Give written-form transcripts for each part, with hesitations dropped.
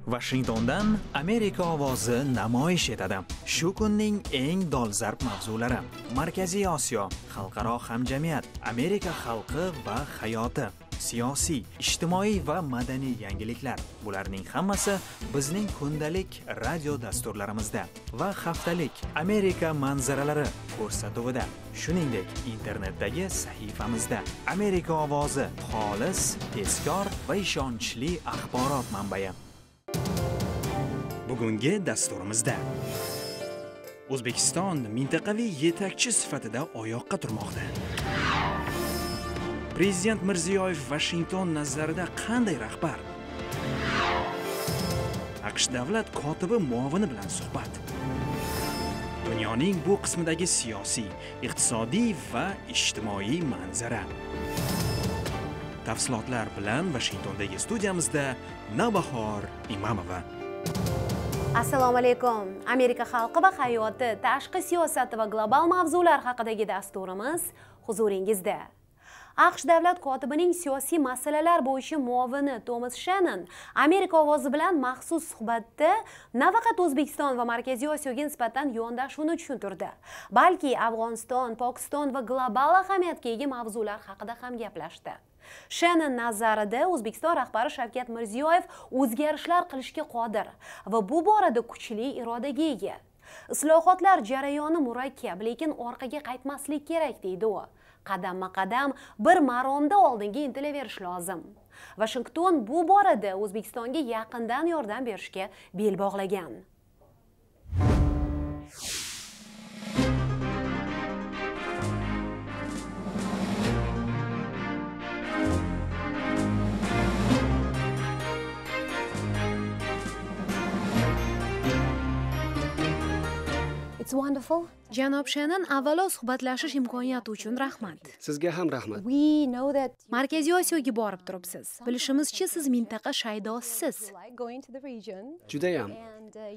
Washingtondan Amerika ovozi namoyish etadi. Shu kunning eng dolzarb mavzulari: Markaziy Osiyo, xalqaro hamjamiyat, Amerika xalqi va hayoti, siyosiy, ijtimoiy va madaniy yangiliklar. Bularning hammasi bizning kundalik radio dasturlarimizda va haftalik Amerika manzaralari ko'rsatuvida. Shuningdek, internetdagi sahifamizda. Amerika ovozi xolis, tezkor va ishonchli axborot manbai. Bugungi dasturimizda O'zbekiston mintaqaviy yetakchi sifatida oyoqqa turmoqda. Prezident Mirziyoyev Washington nazarida qanday rahbar? AQSh Davlat kotibi muovini bilan suhbat. Dunyoning bu qismidagi siyosiy, iqtisodiy va ijtimoiy manzara. Tafsilotlar bilan Washingtondagi studiyamizda Navbahor Imamova. Assalomu alaykum. Amerika xalqi va hayoti, tashqi siyosati va global mavzular haqidagi dasturimiz huzuringizda. AQSh Davlat kotibining siyosiy masalalar bo'yicha muovini Tomas Shennon Amerika ovozi bilan maxsus suhbatda nafaqat O'zbekiston va Markaziy Osiyoga nisbatan yondashuvni tushuntirdi, balki Afg'oniston, Pokiston va global ahamiyatga ega mavzular haqida ham gaplashdi. Shennon nazarida O'zbekiston rahbari Shavkat Mirziyoyev o'zgarishlar qilishga qodir va bu borada kuchli irodaga ega. Islohotlar jarayoni murakkab, lekin orqaga qaytmaslik kerak deydi u. Qadamma-qadam bir maromda oldinga intilaverish lozim. Washington bu borada O'zbekistonga yaqindan yordam berishga bel bog'lagan. It's wonderful. Janob Shennon, avvalo suhbatlashish imkoniyati uchun rahmat. Sizga ham rahmat. We know that Markaziy Osiyoga borib turibsiz. Bilishimizcha siz mintaqa shaydosisiz. Judayam.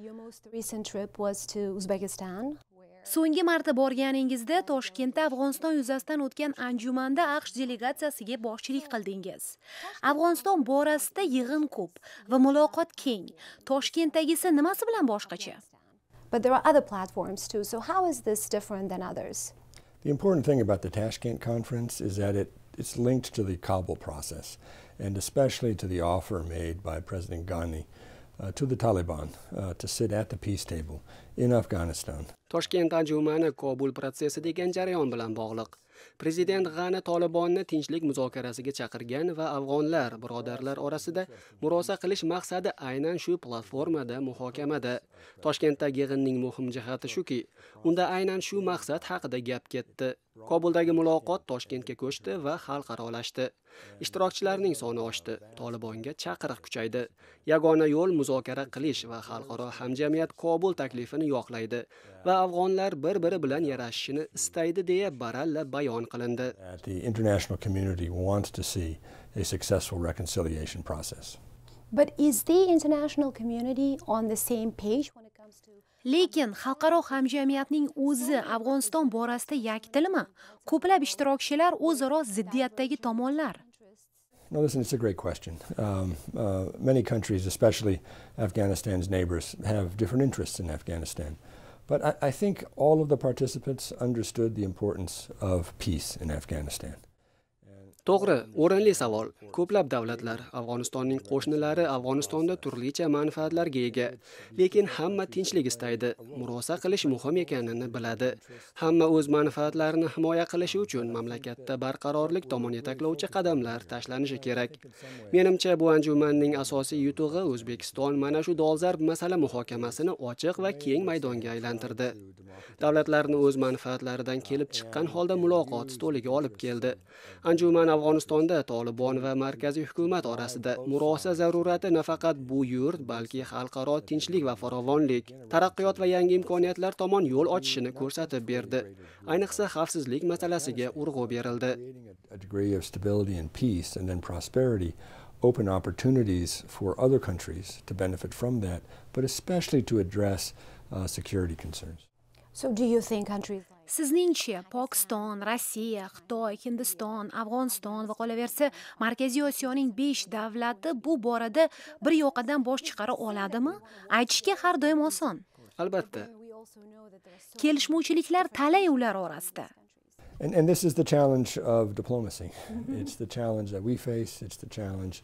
Your most recent trip was to Uzbekistan. So'nggi marta borganingizda Toshkentda Afg'oniston yuzasidan o'tgan anjumanda AQSh delegatsiyasiga boshchilik qildingiz. Afg'oniston borasida yig'in ko'p va muloqot keng. Toshkentdagisi nimasi bilan boshqacha? But there are other platforms too, so how is this different than others? The important thing about the Tashkent conference is that it's linked to the Kabul process, and especially to the offer made by President Ghani to the Taliban to sit at the peace table in Afghanistan. Toshkent anjumani Kabul protsessi degan jarayon bilan bog'liq. Prezident G'ani Tolibonni tinchlik muzokarasiga chaqirgan va afg'onlar, birodarlar orasida murosa qilish maqsadi aynan shu platformada muhokamada. Toshkentdagi yig'inning muhim jihati shuki, unda aynan shu maqsad haqida gap ketdi. Kobuldagi muloqot Toshkentga ko'chdi va xalqarolashdi. Ishtirokchilarning soni oshdi, Tolibonga chaqiriq kuchaydi. Yagona yo'l muzokara qilish va xalqaro hamjamiyat Kobul taklifini yoqlaydi va afg'onlar bir-biri bilan yarashishini istaydi deya baralla bayon qilindi. The international community wants to see a successful reconciliation process. But is the international community on the same page when it comes to Lekin xalqaro hamjamiyatning o'zi Afg'oniston borasida yakdilmi? Ko'plab ishtirokchilar o'zaro ziddiyatdagi tomonlar. No, listen, it's a great question. Many countries, especially Afghanistan's neighbors, have different interests in Afghanistan. But I think all of the participants understood the importance of peace in Afghanistan. To'g'ri, o'rinli savol. Ko'plab davlatlar, Afg'onistonning qo'shnilari Afg'onistonda turlicha manfaatlarga ega, lekin hamma tinchlik istaydi, murosa qilish muhim ekanini biladi. Hamma o'z manfaatlarini himoya qilishi uchun mamlakatda barqarorlik tomon yetaklovchi qadamlar tashlanishi kerak. Menimcha, bu anjumanning asosiy yutug'i O'zbekiston mana shu dolzarb masala muhokamasini ochiq va keng maydonga aylantirdi. Davlatlarni o'z manfaatlaridan kelib chiqqan holda muloqot stoliga olib keldi. Anjuman Afg'onistonda Tolibon va markaziy hukumat orasida murosa zarurati nafaqat bu yurt, balki xalqaro tinchlik va farovonlik, taraqqiyot va yangi imkoniyatlar tomon yo'l ochishini ko'rsatib berdi. Ayniqsa xavfsizlik masalasiga urg'u berildi. A degree of stability and peace and then prosperity open opportunities for other countries to benefit from that, but especially to address security concerns. So do you think countries like Sizningcha Pokiston, Rossiya, Xitoy, Hindiston, Afg'oniston va qolaversa Markaziy Osiyoning 5 davlati bu borada bir yoqadan bosh chiqara oladimi? Aytishga har doim oson. Albatta. Kelishmovchiliklar talay ular orasida. And this is the challenge of diplomacy. It's the challenge that we face. It's the challenge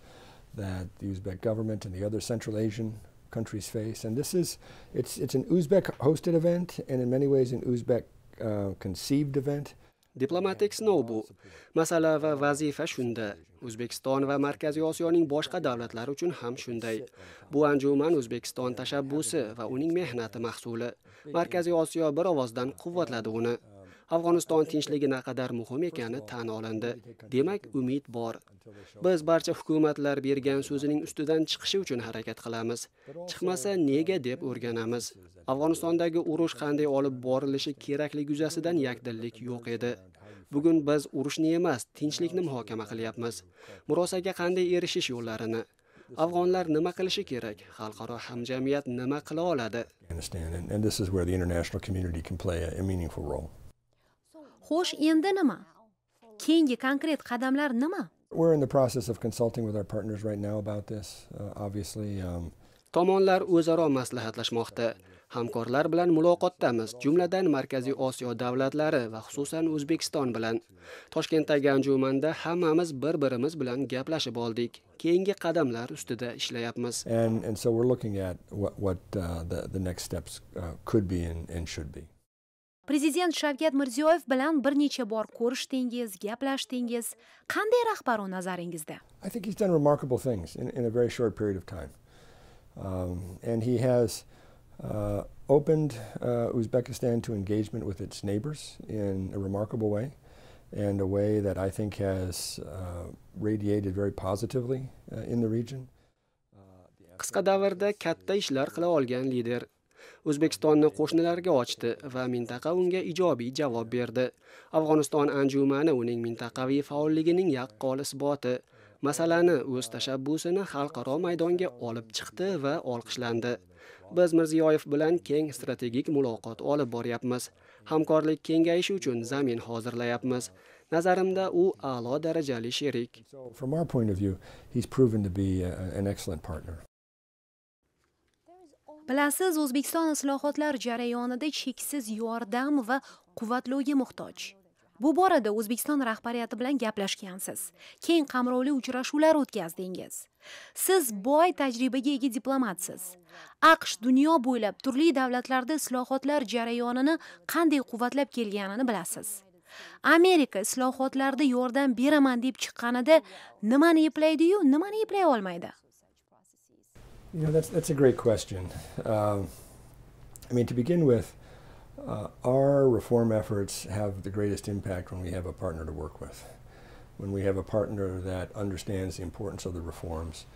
that the Uzbek government and the other Central Asian countries face. And this is, it's an Uzbek-hosted event, and in many ways an Uzbek-conceived event. Diplomatik sinov bu. Masala va vazifa shunda. O'zbekiston va Markaziy Osiyoning boshqa davlatlari uchun ham shunday. Bu anjuman O'zbekiston tashabbusi va uning mehnati mahsuli. Markaziy Osiyo bir ovozdan quvvatladi uni. Afg'oniston tinchligi naqadar muhim ekani tan olindi. Demak, umid bor. Biz barcha hukumatlar bergan so'zining ustidan chiqishi uchun harakat qilamiz. Chiqmasa nega deb o'rganamiz. Afg'onistondagi urush qanday olib borilishi kerakligi yuzasidan yakdillik yo'q edi. Bugun biz urushni emas, tinchlikni muhokama qilyapmiz. Murosaga qanday erishish yo'llarini. Afg'onlar nima qilishi kerak? Xalqaro hamjamiyat nima qila oladi? And this is where the international community can play a meaningful role. Xo'sh, endi nima? Keyingi konkret qadamlar nima? We're in the process of consulting with our partners right now about this. Obviously, Tomonlar o'zaro maslahatlashmoqda. Hamkorlar bilan muloqotdamiz, jumladan Markaziy Osiyo davlatlari va xususan O'zbekiston bilan. Toshkentdagi anjumanda hammamiz bir-birimiz bilan gaplashib oldik. Keyingi qadamlar ustida ishlayapmiz. And so we're looking at what the next steps could be and should be. Prezident Shavkat Mirziyoyev bilan bir necha bor ko'rishdingiz, gaplashdingiz. Qanday rahbar u nazaringizda? I think he's done remarkable things in a very short period of time. And he has opened Uzbekistan to engagement with its neighbors in a remarkable way, and a way that I think has radiated very positively in the region. Qisqa davrda katta ishlar qila olgan lider O'zbekistonni qo'shnilarga ochdi va mintaqa unga ijobiy javob berdi. Afg'oniston anjumani uning mintaqaviy faolligining yaqqol isboti. Masalani o'z tashabbusini xalqaro maydonga olib chiqdi va olqishlandi. Biz Mirziyoyev bilan keng strategik muloqot olib boryapmiz. Hamkorlik kengayishi uchun zamin hozirlayapmiz. Nazarimda u a'lo darajali sherik. So from our point of view, he's proven to be an excellent partner. Bilasiz, O'zbekiston islohotlar jarayonida cheksiz yordam va quvvatlovga muhtoj. Bu borada O'zbekiston rahbariyati bilan gaplashgansiz. Keng qamrovli uchrashuvlar o'tkazdingiz. Siz boy tajribaga ega diplomatsiz. AQSh dunyo bo'ylab turli davlatlarda islohotlar jarayonini qanday quvvatlab kelganini bilasiz. Amerika islohotlarda yordam beraman deb chiqqanida nimani eplaydi-yu, nimani eplay olmaydi? You know, that's a great question. I mean, to begin with, our reform efforts have the greatest impact when we have a partner to work with. When we have a partner that understands the importance of the reforms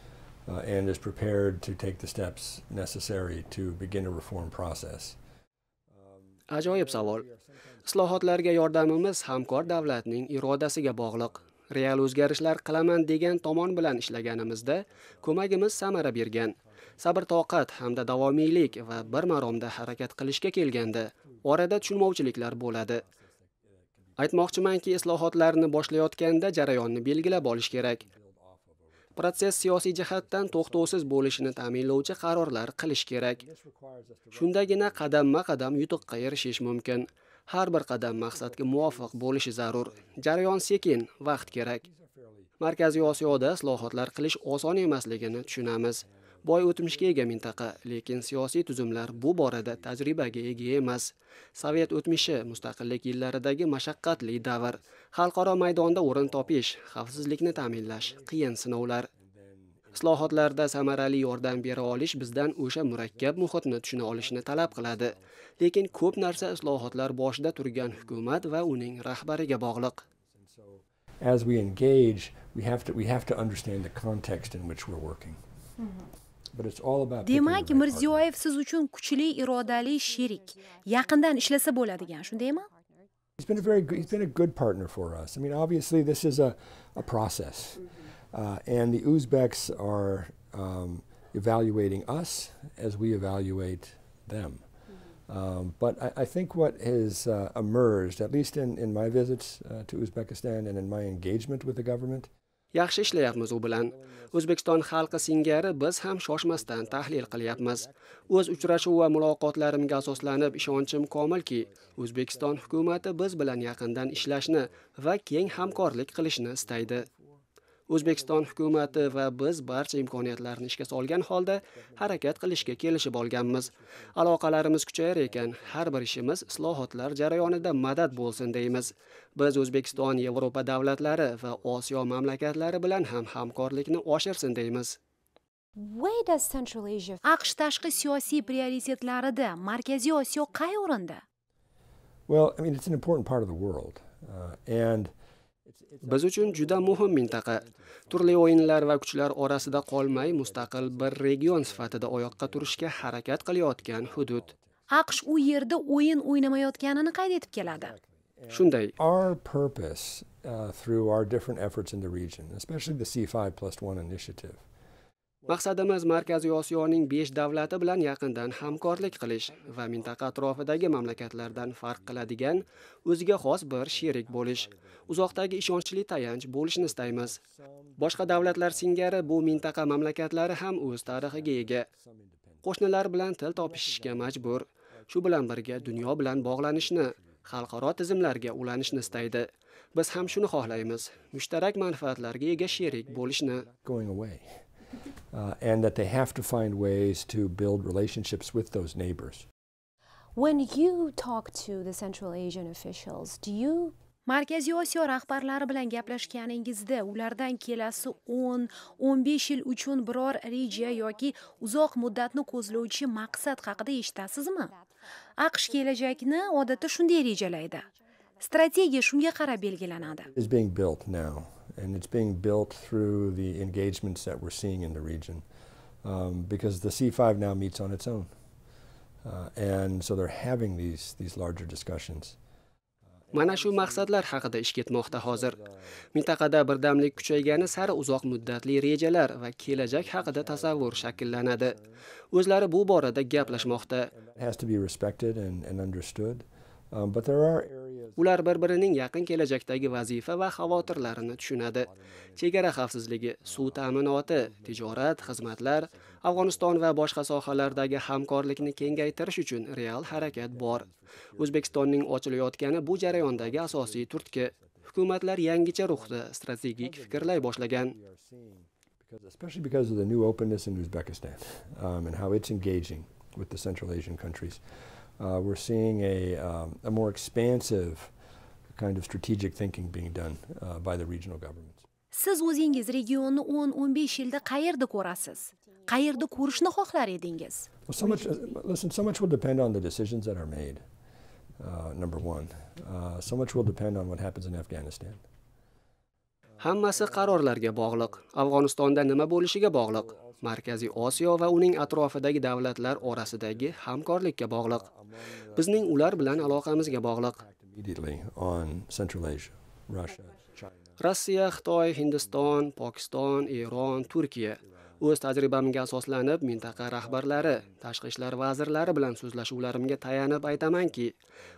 and is prepared to take the steps necessary to begin a reform process. Ajoyib savol. Islohotlarga yordamimiz hamkor davlatning irodasiga bog'liq. Real o'zgarishlar qilaman degan tomon bilan ishlaganimizda ko'magimiz samara bergan. Sabr toqat hamda davomiylik va bir maromda harakat qilishga kelganda orada tushunmovchiliklar bo'ladi. Aytmoqchimanki, islohotlarni boshlayotganda jarayonni belgilab olish kerak. Proses siyosiy jihatdan to'xtovsiz bo'lishini ta'minlovchi qarorlar qilish kerak. Shundagina qadamma-qadam yutuqqa erishish mumkin. Har bir qadam maqsadga muvofiq bo'lishi zarur. Jarayon sekin, vaqt kerak. Markaziy Osiyoda islohotlar qilish oson emasligini tushunamiz. Boy o'tmishga ega mintaqa, lekin siyosiy tuzumlar bu borada tajribaga ega emas. Sovet o'tmishi, mustaqillik yillaridagi mashaqqatli davr, xalqaro maydonda o'rin topish, xavfsizlikni ta'minlash, qiyin sinovlar. Islohotlarda samarali yordam bera olish bizdan o'sha murakkab muhitni tushuna olishni talab qiladi. Lekin ko'p narsa islohotlar boshida turgan hukumat va uning rahbariga bog'liq. As we engage, we have to understand the context in which we're working. But it's all about Demak, Mirziyoyev siz uchun kuchli irodali sherik, yaqindan ishlasa bo'ladigan, shundaymi? He's been a good partner for us. I mean, obviously this is a process. And the Uzbeks are evaluating us as we evaluate them. But I think what has emerged, at least in my visits to Uzbekistan and in my engagement with the government, Yaxshi ishlayapmiz u bilan. O'zbekiston xalqi singari biz ham shoshmasdan tahlil qilyapmiz. O'z uchrashuv va muloqotlarimga asoslanib ishonchim komilki, O'zbekiston hukumati biz bilan yaqindan ishlashni va keng hamkorlik qilishni istaydi. O'zbekiston hukumati va biz barcha imkoniyatlarni ishga solgan holda harakat qilishga kelishib olganmiz. Aloqalarimiz kuchayar ekan, har bir ishimiz islohotlar jarayonida madad bo'lsin deymiz. Biz O'zbekiston, Yevropa davlatlari va Osiyo mamlakatlari bilan ham hamkorlikni oshirsin deymiz. Where does Central Asia AQSh tashqi siyosiy prioritetlarida Markaziy Osiyo qay o'rinda? well, I mean, it's an important part of the world. And Biz uchun juda muhim mintaqa. Turli o'yinlar va kuchlar orasida qolmay mustaqil bir region sifatida oyoqqa turishga harakat qilayotgan hudud. AQSh u yerda o'yin o'ynamayotganini qayd etib keladi. Shunday, our purpose through our different efforts in the region, especially the C5+1 initiative, maqsadimiz Markaziy Osiyoning 5 davlati bilan yaqindan hamkorlik qilish va mintaqa atrofidagi mamlakatlardan farq qiladigan o'ziga xos bir sherik bo'lish, uzoqdagi ishonchli tayanch bo'lishni istaymiz. Boshqa davlatlar singari bu mintaqa mamlakatlari ham o'z tarixiga ega. Qo'shnilar bilan til topishishga majbur. Shu bilan birga dunyo bilan bog'lanishni, xalqaro tizimlarga ulanishni istaydi. Biz ham shuni xohlaymiz. Mushtarak manfaatlarga ega sherik bo'lishni. going away. And that they have to find ways to build relationships with those neighbors. When you talk to the Central Asian officials, do you Markaziy Osiyo rahbarlari bilan gaplashganingizda ulardan kelasi 10-15 yil uchun biror reja yoki uzoq muddatni ko'zlovchi maqsad haqida eshitasizmi? AQSh kelajakni odatda shunday rejalaydi. Strategiya shunga qarab belgilanadi. Is being built now, and it's being built through the engagements that we're seeing in the region, because the C5 now meets on its own, and so they're having these larger discussions. Mana shu maqsadlar haqida ish ketmoqda hozir. Mintaqada birdamlik kuchaygani sari uzoq muddatli rejalar va kelajak haqida tasavvur shakllanadi. O'zlari bu borada gaplashmoqda. It has to be respected and understood, but there are areas. Ular bir-birining yaqin kelajakdagi vazifa va xavotirlarini tushunadi. Chegara xavfsizligi, suv ta'minoti, tijorat, xizmatlar, Afg'oniston va boshqa sohalardagi hamkorlikni kengaytirish uchun real harakat bor. O'zbekistonning ochilayotgani bu jarayondagi asosiy turtki. Hukumatlar yangicha ruhda strategik fikrlay boshlagan. Especially because of the new openness in Uzbekistan and how it's engaging with the Central Asian countries. We're seeing a more expansive kind of strategic thinking being done by the regional governments. Siz o'zingiz regionni 10-15 yilda qayerda ko'rasiz? Qayerda ko'rishni xohlar edingiz? Well, so much will depend on the decisions that are made. Number one, so much will depend on what happens in Afghanistan. Hammasi qarorlarga bog'liq. Afg'onistonda nima bo'lishiga bog'liq. Markaziy Osiyo va uning atrofidagi davlatlar orasidagi hamkorlikka bog'liq. Bizning ular bilan aloqamizga bog'liq. Immediately on Central Asia, Russia, China. Rossiya, Xitoy, Hindiston, Pokiston, Eron, Turkiya o'z tajribamga asoslanib mintaqa rahbarlari, tashqi ishlar vazirlari bilan so'zlashuvlarimga tayanib aytamanki,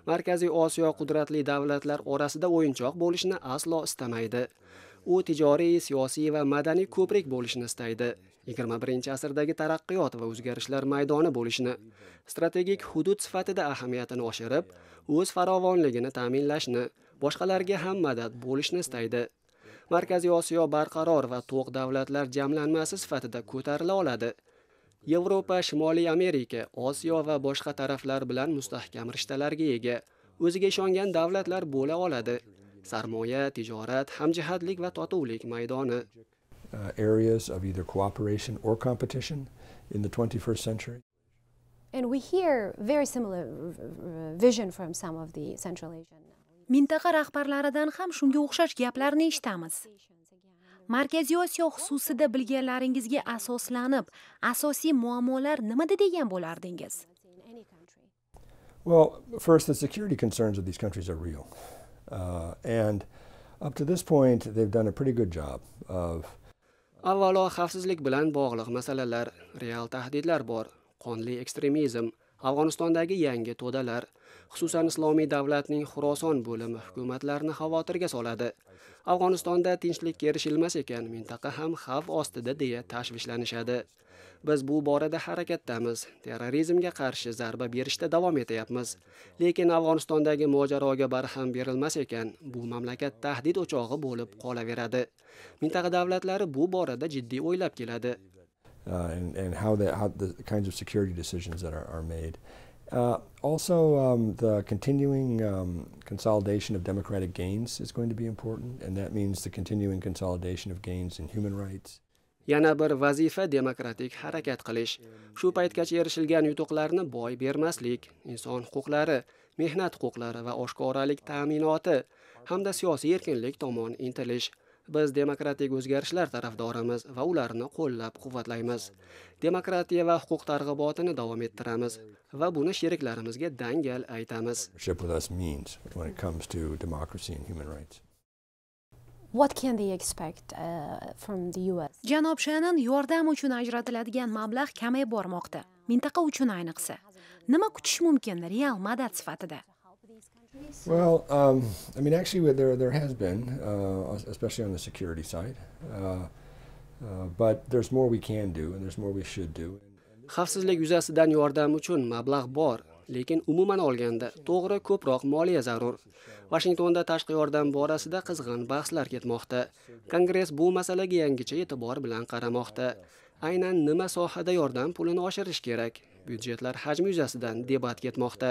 Markaziy Osiyo qudratli davlatlar orasida o'yinchoq bo'lishni aslo istamaydi. U tijoriy, siyosiy va madaniy ko'prik bo'lishni istaydi. 21-asrdagi taraqqiyot va o'zgarishlar maydoni bo'lishni, strategik hudud sifatida ahamiyatini oshirib, o'z farovonligini ta'minlashni, boshqalarga ham madad bo'lishni istaydi. Markaziy Osiyo barqaror va to'q davlatlar jamlanmasi sifatida ko'tarila oladi. Yevropa, Shimoliy Amerika, Osiyo va boshqa taraflar bilan mustahkam rishtalarga ega, o'ziga ishongan davlatlar bo'la oladi. Sarmoya, tijorat, hamjihatlik va totuvlik maydoni. Areas of either cooperation or competition in the 21st century. and we hear very similar vision from some of the Central Asian Mintaqa rahbarlaridan ham shunga o'xshash gaplarni eshitamiz. Markaziy Osiyo xususida bilganlaringizga asoslanib, asosiy muammolar nimada degan bo'lardingiz? Well, first, the security concerns of these countries are real. And up to this point, they've done a pretty good job of... Avvalo, xavfsizlik bilan bog'liq masalalar, real tahdidlar bor. Qonli ekstremizm, Afg'onistondagi yangi to'dalar, xususan Islomiy davlatning Xuroson bo'limi hukumatlarni xavotirga soladi. Afg'onistonda tinchlikka erishilmas ekan, mintaqa ham xavf ostida deya tashvishlanishadi. Biz bu borada harakatdamiz, terrorizmga qarshi zarba berishda davom etyapmiz. Lekin Afg'onistondagi mojaroga barham berilmas ekan, bu mamlakat tahdid o'chog'i bo'lib qolaveradi. Mintaqa davlatlari bu borada jiddiy o'ylab keladi. And how the kinds of security decisions that are made. Also, the continuing consolidation of democratic gains is going to be important, and that means the continuing consolidation of gains in human rights. Yana bir vazifa demokratik harakat qilish. Shu paytgacha erishilgan yutuqlarni boy bermaslik, inson huquqlari, mehnat huquqlari va oshkoralik ta'minoti hamda siyosiy erkinlik tomon intilish. Biz demokratik o'zgarishlar tarafdorimiz va ularni qo'llab-quvvatlaymiz. Demokratiya va huquq targ'ibotini davom ettiramiz va buni sheriklarimizga dangal aytamiz. With us means when it comes to democracy and human rights. What can they expect from the US? Janob Shennon, yordam uchun ajratiladigan mablag' kamayib bormoqda. Mintaqa uchun ayniqsa. Nima kutish mumkin real madad sifatida? Well, I mean, actually, there has been, especially on the security side, but there's more we can do, and there's more we should do. Xavfsizlik yuzasidan yordam uchun mablag' bor, lekin umuman olganda to'g'ri ko'proq moliya zarur. Washingtonda tashqi yordam borasida qizg'in bahslar ketmoqda. Kongress bu masalaga yangicha e'tibor bilan qaramoqda. Aynan nima sohada yordam pulini oshirish kerak? Byudjetlar hajmi yuzasidan debat ketmoqda.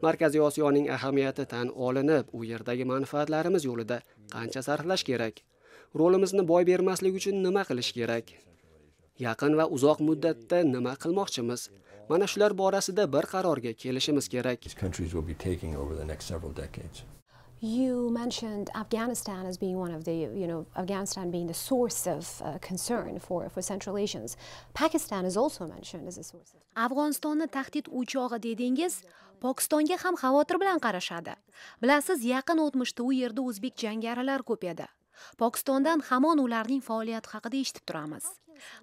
Markaziy Osiyoning ahamiyati tan olinib, u yerdagi manfaatlarimiz yo'lida qancha sarflash kerak? Rolimizni boy bermaslik uchun nima qilish kerak? Yaqin va uzoq muddatda nima qilmoqchimiz? Mana shular borasida bir qarorga kelishimiz kerak. You mentioned Afghanistan as being one of the, Afghanistan being the source of concern for Central Asians. Pakistan is also mentioned as a source. Afg'onistonni tahdid o'chog'i dedingiz, Pokistonga ham xavotir bilan qarashadi. Bilasiz, yaqin o'tmishda u yerda o'zbek jangarilar ko'p edi. Pokistondan hamon ularning faoliyati haqida eshitib turamiz.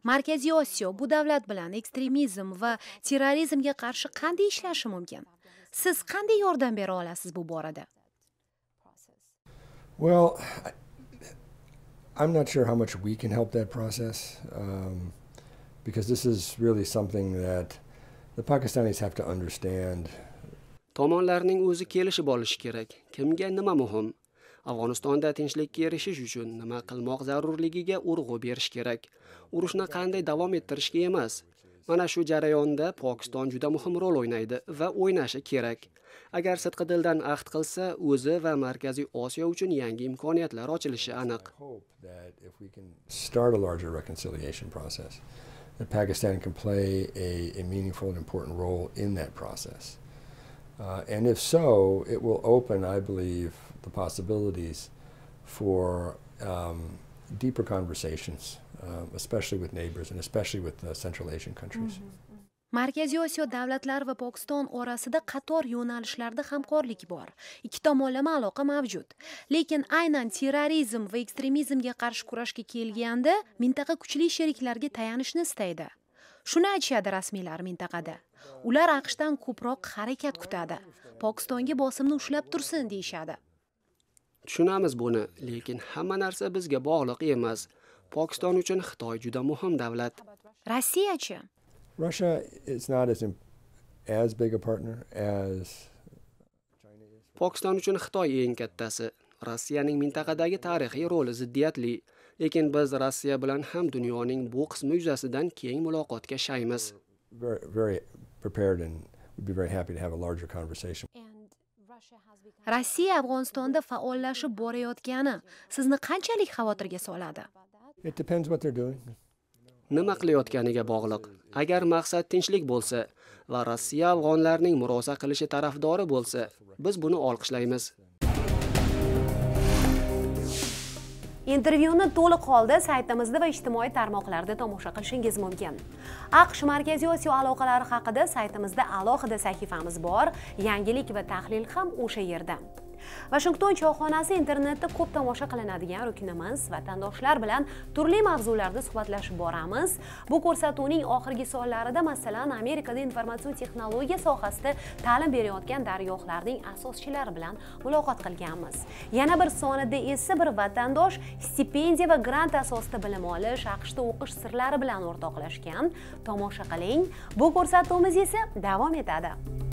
Markaziy Osiyo bu davlat bilan ekstremizm va terrorizmga qarshi qanday ishlashi mumkin? Siz qanday yordam bera olasiz bu borada? Well, I'm not sure how much we can help that process, because this is really something that the Pakistanis have to understand. Tomonlarning o'zi kelishib olishi kerak. Kimga nima muhim? Afg'onistonda tinchlikka erishish uchun nima qilmoq zarurligiga urg'u berish kerak. Urushni qanday davom ettirishga emas. Mana shu jarayonda Pokiston juda muhim rol o'ynaydi va o'ynashi kerak. Agar sidqi dildan ahd qilsa, o'zi va Markaziy Osiyo uchun yangi imkoniyatlar ochilishi aniq. Start a larger reconciliation process. That Pakistan can play a meaningful and important role in that process. And if so, it will open, I believe, the possibilities for deeper conversations, especially with neighbors and especially with Central Asian countries. Markaziy Osiyo davlatlari va Pokiston orasida qator yo'nalishlarda hamkorlik bor. Ikki tomonlama aloqa mavjud. Lekin aynan terrorizm va ekstremizmga qarshi kurashga kelganda mintaqa kuchli sheriklarga tayanishni istaydi. Shuni aytishadi rasmiylar mintaqada. Ular AQShdan ko'proq harakat kutadi. Pokistonga bosimni ushlab tursin deyshadi. Tushunamiz buni, lekin hamma narsa bizga bog'liq emas. Pokiston uchun Xitoy juda muhim davlat. Rossiyachi? Russia is not as big a partner as China is. Pokiston uchun Xitoy eng kattasi. Rossiyaning mintaqadagi tarixiy roli ziddiyatli, lekin biz Rossiya bilan ham dunyoning bu qismi yuzasidan keng muloqotga shaymiz. Very prepared and would be very happy to have a larger conversation. Rossiya Afg'onistonda faollashib borayotgani sizni qanchalik xavotirga soladi? It depends what they're doing. Nima qilayotganiga bog'liq. Agar maqsad tinchlik bo'lsa va Rossiya afg'onlarning murosa qilishi tarafdori bo'lsa, biz buni olqishlaymiz. Intervyuni to'liq holda saytimizda va ijtimoiy tarmoqlarda tomosha qilishingiz mumkin. AQSh Markaziy Osiyo aloqalari haqida saytimizda alohida sahifamiz bor, yangilik va tahlil ham o'sha yerda. Washington choyxonasi internetda ko'p tomosha qilinadigan ruknimiz. Vatandoshlar bilan turli mavzularda suhbatlashib boramiz. Bu ko'rsatuvning oxirgi sonlarida masalan Amerikada informatsion texnologiya sohasida ta'lim berayotgan dargohlarning asoschilari bilan muloqot qilganmiz. Yana bir sonida esa bir vatandosh stipendiya va grant asosida bilim olish, AQShda o'qish sirlari bilan o'rtoqlashgan. Tomosha qiling. Bu ko'rsatuvimiz esa davom etadi.